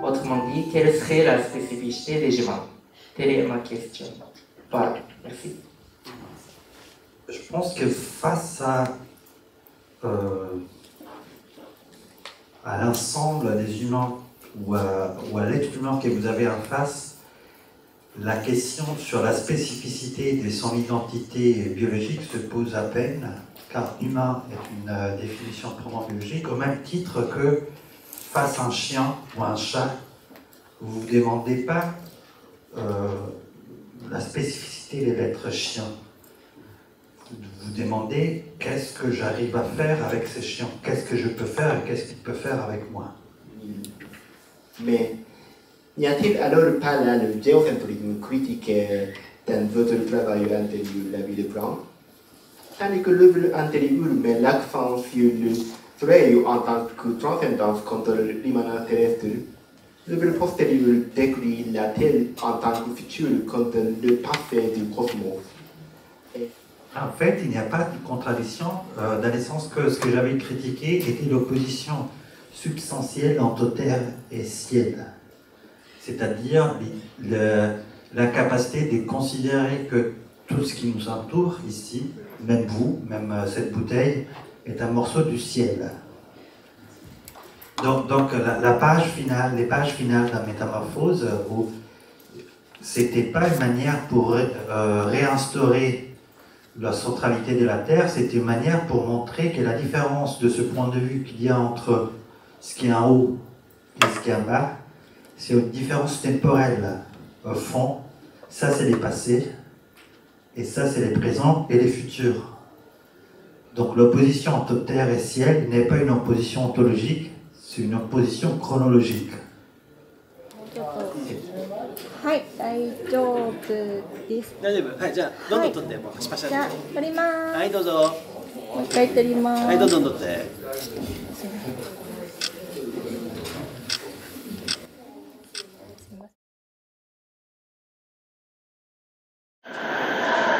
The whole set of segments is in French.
Autrement dit, quelle serait la spécificité des humains? Telle est ma question. Voilà, merci. Je pense que face à l'ensemble des humains ou à l'être humain que vous avez en face, la question sur la spécificité de son identité biologique se pose à peine, car humain est une définition purement biologique, au même titre que face à un chien ou un chat, vous ne vous demandez pas la spécificité de l'être chien. Vous vous demandez qu'est-ce que j'arrive à faire avec ces chiens, qu'est-ce que je peux faire et qu'est-ce qu'il peut faire avec moi. Mais n'y a-t-il alors pas là le géocentrisme critique dans votre travail antérieur, la vie de Brown? Tandis que l'œuvre antérieure met l'accent sur le soleil en tant que transcendance contre l'immanence terrestre, l'œuvre postérieure décrit la Terre en tant que futur contre le passé du cosmos. En fait, il n'y a pas de contradiction dans le sens que ce que j'avais critiqué était l'opposition substantielle entre terre et ciel. C'est-à-dire l'incapacité de considérer que tout ce qui nous entoure ici, même vous, même cette bouteille, est un morceau du ciel. Donc la page finale, les pages finales de la Métamorphose, c'était pas une manière pour réinstaurer la centralité de la Terre, c'était une manière pour montrer que la différence de ce point de vue qu'il y a entre ce qui est en haut et ce qui est en bas, c'est une différence temporelle. Au fond, ça c'est les passés, et ça c'est les présents et les futurs. Donc l'opposition entre terre et ciel n'est pas une opposition ontologique, c'est une opposition chronologique. はい、大丈夫です。大丈夫。はい、じゃあどんどん取って、もうパシパシ。じゃあ取ります。はい、どうぞ。もう一回取ります。はい、どんどん取って。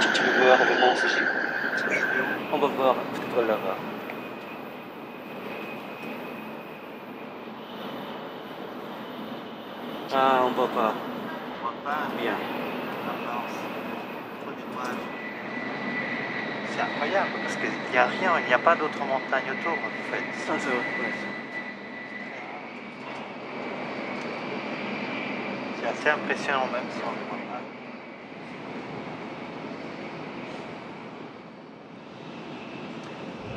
Tu veux boire avec moi aussi? On va voir, peut-être là-bas. Ah, on voit pas. On voit pas Bien. la France, trop de nuages. C'est incroyable parce qu'il n'y a rien, il n'y a pas d'autres montagnes autour en fait. Ah, c'est vrai, ouais. C'est assez impressionnant même si on ne le voit pas.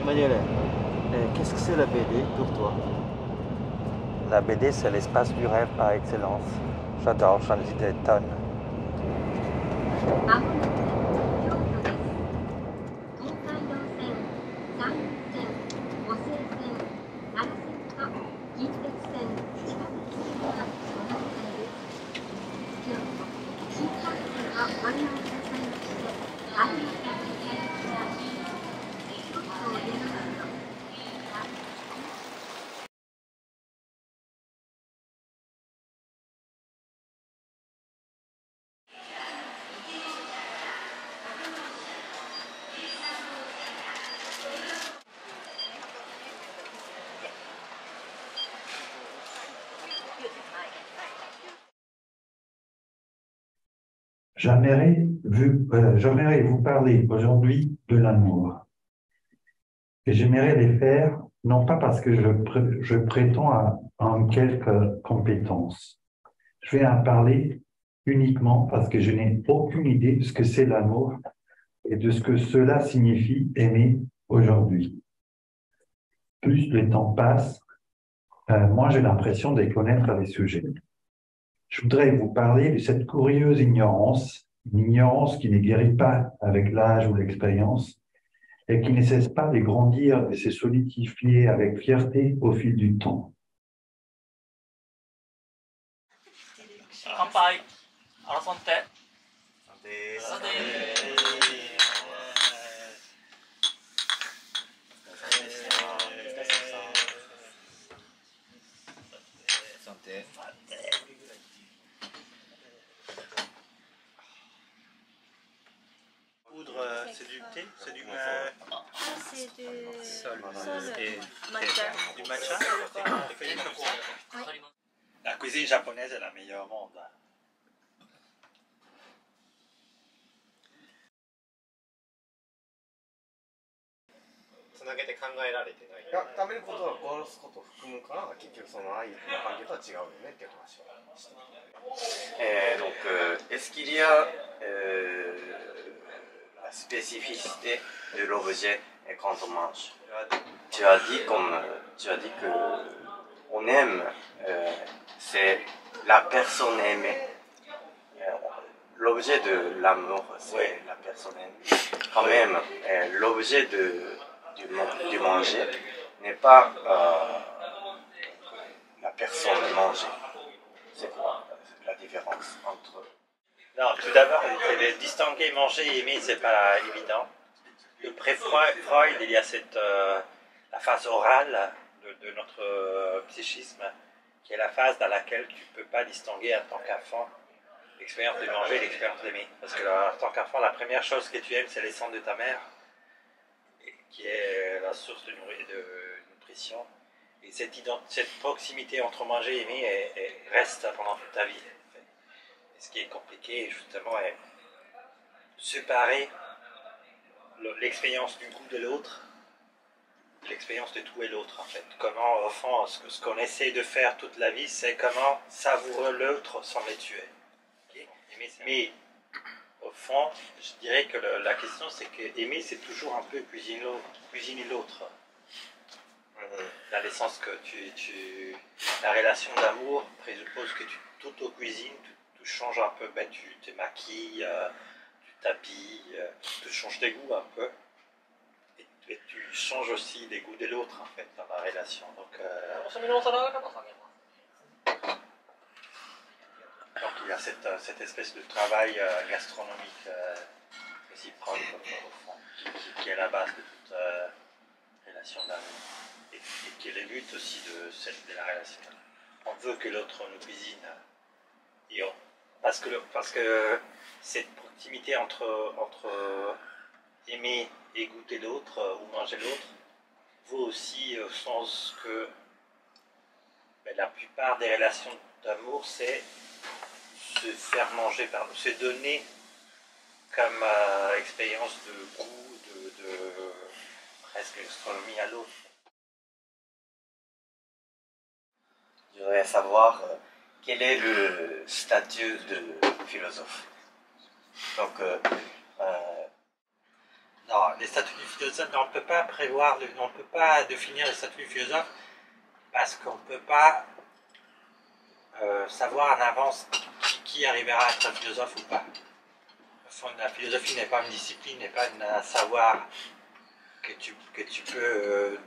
Emmanuel, qu'est-ce que c'est la BD pour toi? La BD, c'est l'espace du rêve par excellence. J'adore, j'en ai des tonnes. J'aimerais vous parler aujourd'hui de l'amour. Et j'aimerais les faire, non pas parce que je prétends à une quelque compétence. Je vais en parler uniquement parce que je n'ai aucune idée de ce que c'est l'amour et de ce que cela signifie aimer aujourd'hui. Plus le temps passe, moi j'ai l'impression de connaître les sujets. Je voudrais vous parler de cette curieuse ignorance, une ignorance qui ne guérit pas avec l'âge ou l'expérience et qui ne cesse pas de grandir et se solidifier avec fierté au fil du temps. C'est du thé, c'est du C'est du sol sol et matcha. du matcha. La cuisine japonaise est la meilleure au monde. つなげて考えられてない。いや、食べることは殺すことを含むから結局その愛の関係とは違うよねっていう話をしてます。Est-ce qu'il y a la spécificité de l'objet quand on mange? Tu as dit que on aime, c'est la personne aimée. L'objet de l'amour, c'est la personne aimée. Quand même, l'objet du manger n'est pas la personne mangée. C'est quoi la différence entre... Non, tout d'abord, distinguer manger et aimer, c'est pas évident. Pré-Freud, il y a la phase orale de notre psychisme, qui est la phase dans laquelle tu ne peux pas distinguer en tant qu'enfant l'expérience de manger et l'expérience d'aimer. Parce que en tant qu'enfant, la première chose que tu aimes, c'est les sangs de ta mère, qui est la source de nutrition. Et cette proximité entre manger et aimer reste pendant toute ta vie. Et ce qui est compliqué, justement, est séparer l'expérience du goût de l'autre, l'expérience de tout et l'autre, en fait. Comment, au fond, ce qu'on essaie de faire toute la vie, c'est comment savourer l'autre sans les tuer. Okay? Mais, au fond, je dirais que la question, c'est que aimer, c'est toujours un peu cuisiner l'autre. Dans le sens que la relation d'amour présuppose que tu t'auto-cuisines, tu changes un peu, ben, tu te maquilles, tu t'habilles, tu changes tes goûts un peu. Et tu changes aussi les goûts de l'autre, en fait, dans la relation. Donc il y a cette espèce de travail gastronomique réciproque, au fond, qui est la base de toute relation d'amour. Et qui est le but aussi de la relation. On veut que l'autre nous cuisine. Parce que cette proximité entre aimer et goûter l'autre ou manger l'autre vaut aussi au sens que la plupart des relations d'amour, c'est se faire manger par nous, se donner comme expérience de goût, de presque gastronomie à l'autre. Je voudrais savoir quel est le statut de philosophe. Donc, non, les statuts du philosophe, on ne peut pas on ne peut pas définir les statuts du philosophe parce qu'on ne peut pas savoir en avance qui arrivera à être un philosophe ou pas. Au fond, la philosophie n'est pas une discipline, n'est pas un savoir que tu peux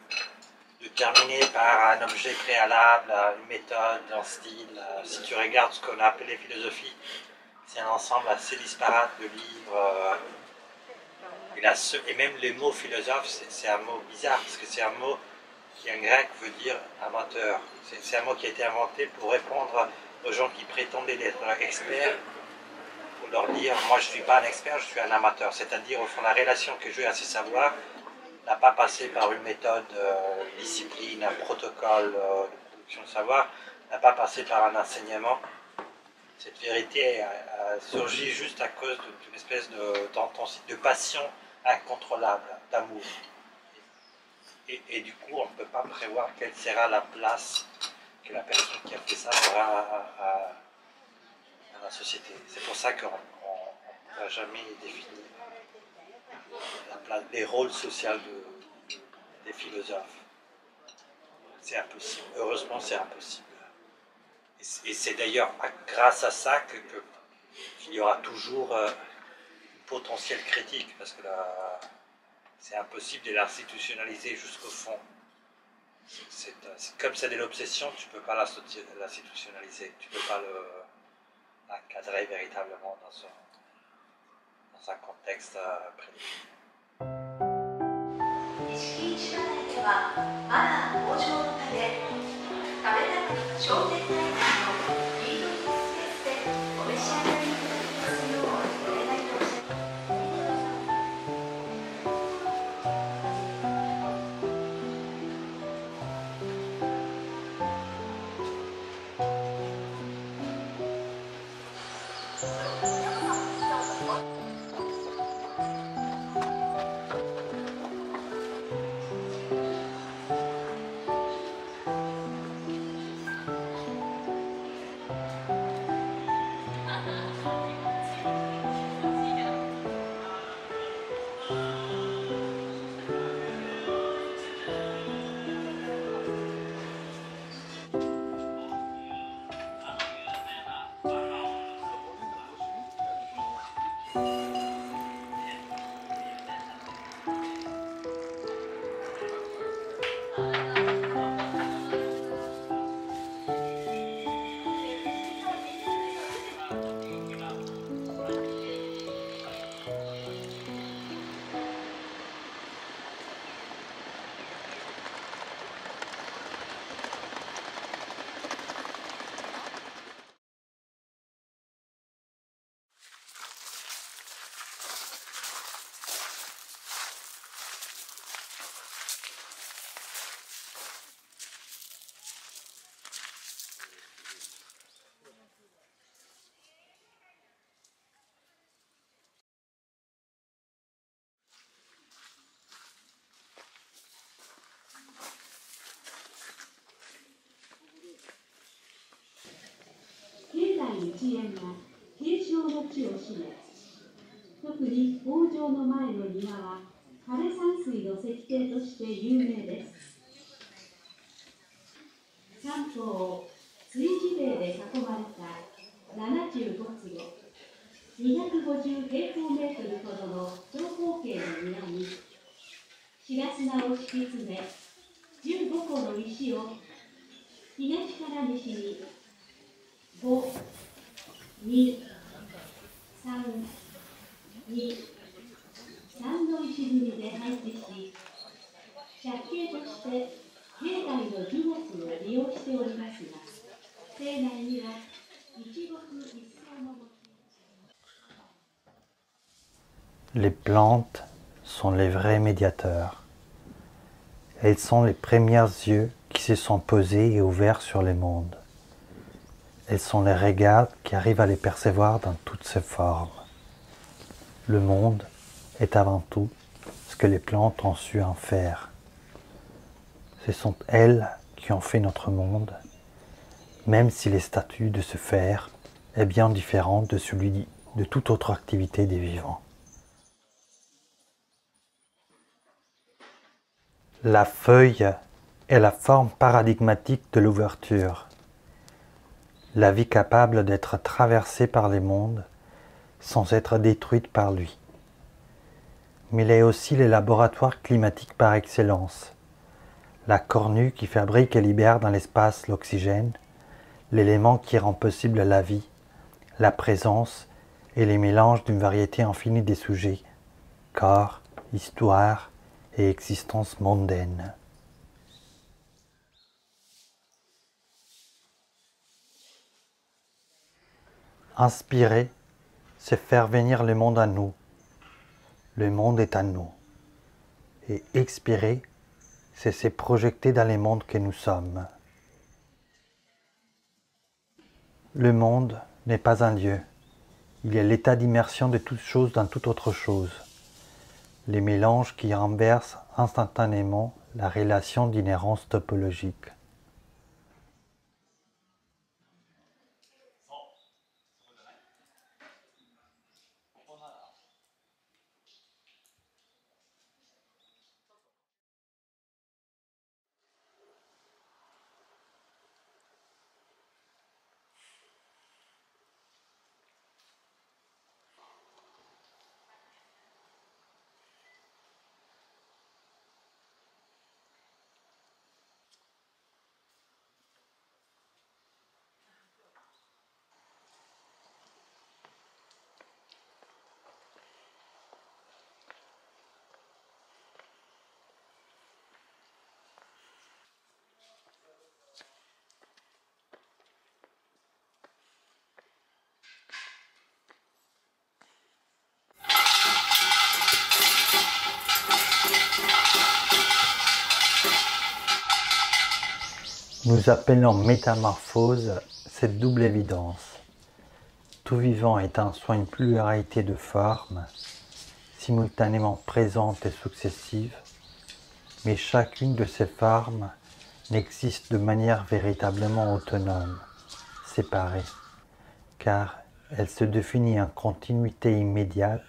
déterminer par un objet préalable, une méthode, un style. Si tu regardes ce qu'on a appelé philosophie, c'est un ensemble assez disparate de livres. Et même le mot philosophe, c'est un mot bizarre, parce que c'est un mot qui en grec veut dire amateur. C'est un mot qui a été inventé pour répondre aux gens qui prétendaient être experts, pour leur dire « moi je ne suis pas un expert, je suis un amateur ». C'est-à-dire, au fond, la relation que j'ai à ces savoirs n'a pas passé par une méthode, discipline, un protocole de production de savoir, n'a pas passé par un enseignement. Cette vérité a surgi juste à cause d'une espèce de passion incontrôlable, d'amour. Et du coup, on ne peut pas prévoir quelle sera la place que la personne qui a fait ça aura dans la société. C'est pour ça qu'on ne pourra jamais définir la place, les rôles sociaux des philosophes. C'est impossible. Heureusement, c'est impossible. Et c'est d'ailleurs grâce à ça qu'il y aura toujours une potentielle critique, parce que c'est impossible de l'institutionnaliser jusqu'au fond. Comme c'est de l'obsession, tu ne peux pas l'institutionnaliser, tu ne peux pas l'encadrer véritablement dans un contexte prédéfini. 錦市場内ではマナー向上のため食べたく商店街内のイートインスペースでお召し上がりいただきますようお願い申し上げます。一円が継承の地を占め、特に王城の前の庭は枯山水の石庭として有名です。三方を水地塀で囲まれた75坪、250平方メートルほどの長方形の庭に、白砂を敷き詰め、15個の石を東から西に5、2、3、2、3の石組みで配置し、借景として境内の樹木を利用しておりますが、境内には一木一草の木。Les plantes sont les vrais médiateurs. Elles sont les premiers yeux qui se sont posés et ouverts sur le monde. Elles sont les regards qui arrivent à les percevoir dans toutes ses formes. Le monde est avant tout ce que les plantes ont su en faire. Ce sont elles qui ont fait notre monde, même si le statut de ce faire est bien différent de celui de toute autre activité des vivants. La feuille est la forme paradigmatique de l'ouverture, la vie capable d'être traversée par les mondes sans être détruite par lui. Mais il est aussi le laboratoire climatique par excellence, la cornue qui fabrique et libère dans l'espace l'oxygène, l'élément qui rend possible la vie, la présence et les mélanges d'une variété infinie des sujets, corps, histoire et existence mondaine. Inspirer, c'est faire venir le monde à nous. Le monde est à nous. Et expirer, c'est se projeter dans les mondes que nous sommes. Le monde n'est pas un lieu. Il est l'état d'immersion de toute chose dans toute autre chose. Les mélanges qui renversent instantanément la relation d'inhérence topologique. Nous appelons métamorphose cette double évidence. Tout vivant est en soi une pluralité de formes, simultanément présentes et successives, mais chacune de ces formes n'existe de manière véritablement autonome, séparée, car elle se définit en continuité immédiate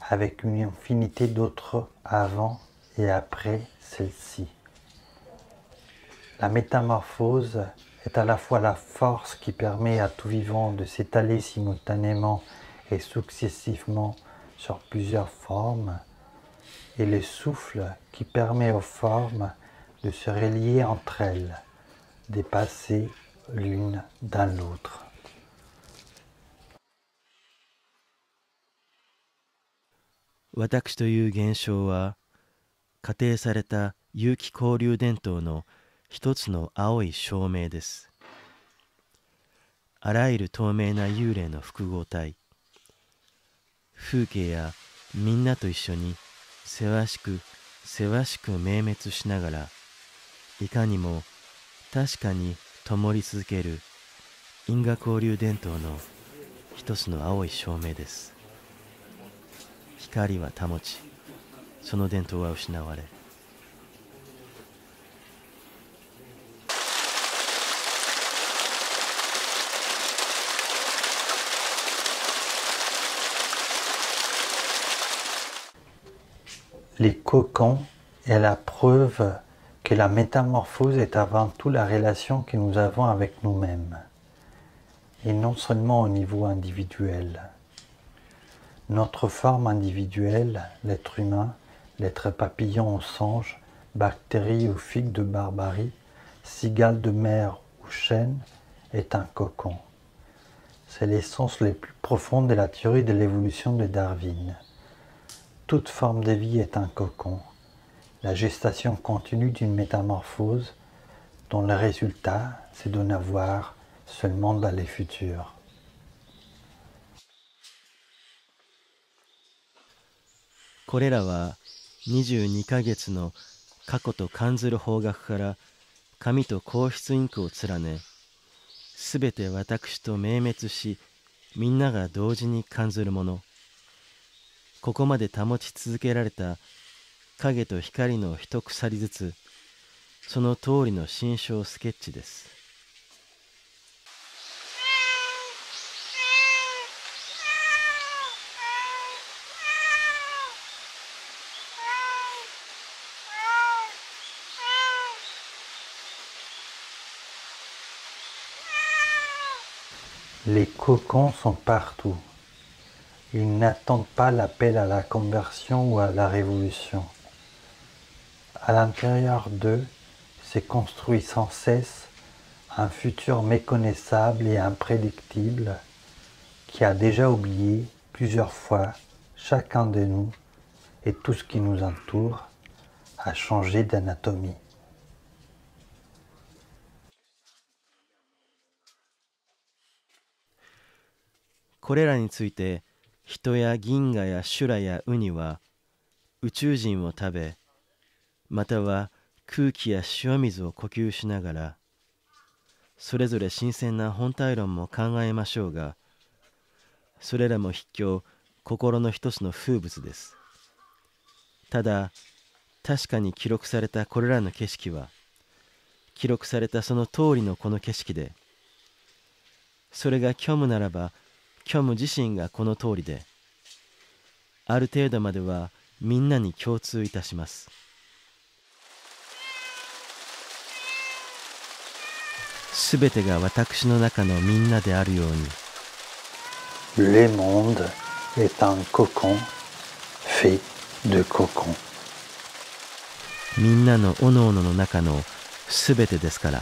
avec une infinité d'autres avant et après celle-ci. La métamorphose est à la fois la force qui permet à tout vivant de s'étaler simultanément et successivement sur plusieurs formes, et le souffle qui permet aux formes de se relier entre elles, de passer l'une dans l'autre. Watakushiという現象は、仮定された有機交流伝統の一つの青い証明です。あらゆる透明な幽霊の複合体、風景やみんなと一緒にせわしく明滅しながら、いかにも確かに灯り続ける因果交流伝統の一つの青い証明です。光は保ち、その伝統は失われ、Les cocons est la preuve que la métamorphose est avant tout la relation que nous avons avec nous-mêmes, et non seulement au niveau individuel. Notre forme individuelle, l'être humain, l'être papillon ou singe, bactérie ou figue de barbarie, cigale de mer ou chêne, est un cocon. C'est l'essence la plus profonde de la théorie de l'évolution de Darwin. Toute forme de vie est un cocon, la gestation continue d'une métamorphose dont le résultat, c'est de n'avoir seulement dans les futurs. これらは22ヶ月の過去と感ずる方角から紙と硬質インクを連ね、すべて私と明滅し、みんなが同時に感ずるもの。ここまで保ち続けられた影と光の一鎖ずつ、その通りの心象スケッチです。Les cocons sont partout. Ils n'attendent pas l'appel à la conversion ou à la révolution. À l'intérieur d'eux se construit sans cesse un futur méconnaissable et imprédictible qui a déjà oublié plusieurs fois chacun de nous et tout ce qui nous entoure a changé d'anatomie. これらについて人や銀河や修羅やウニは宇宙人を食べ、または空気や塩水を呼吸しながらそれぞれ新鮮な本体論も考えましょうが、それらも筆境心の一つの風物です。ただ確かに記録されたこれらの景色は記録されたその通りのこの景色で、それが虚無ならば虚無自身がこの通りで、ある程度まではみんなに共通いたします。すべてが私の中のみんなであるように。Le monde est un cocon fait de cocons. みんなのおのおのの中のすべてですから。